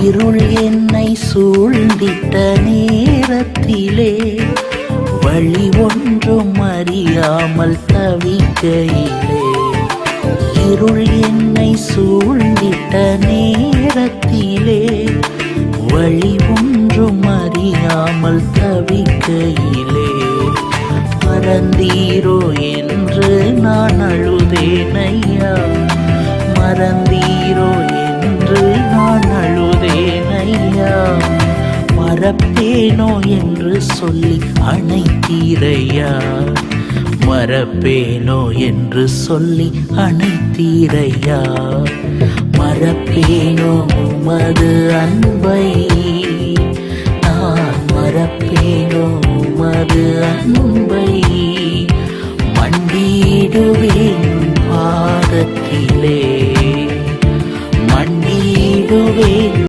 இருள் என்னை சூழ்ந்திட்ட நேரத்திலே வழி ஒன்றும் அறியாமல் தவிக்கையிலே, இருள் என்னை சூழ்ந்திட்ட நேரத்திலே வழி ஒன்றும் அறியாமல் தவிக்கையிலே, மறந்தீரோ என்று நான் அழுதேன் ஐயா, மறந்தீரோ என்று நான் அழுதேன் ஐயா, மறப்பேனோ என்று சொல்லி அணைத்தீரையா, மறப்பேனோ என்று சொல்லி அணைத்தீரையா, மறப்பேனோ உமது அன்பை, நான் மறப்பேனோ உமது அன்பை, மண்டியிடுவேன் பாதத்திலே, மண்டியிடுவேன்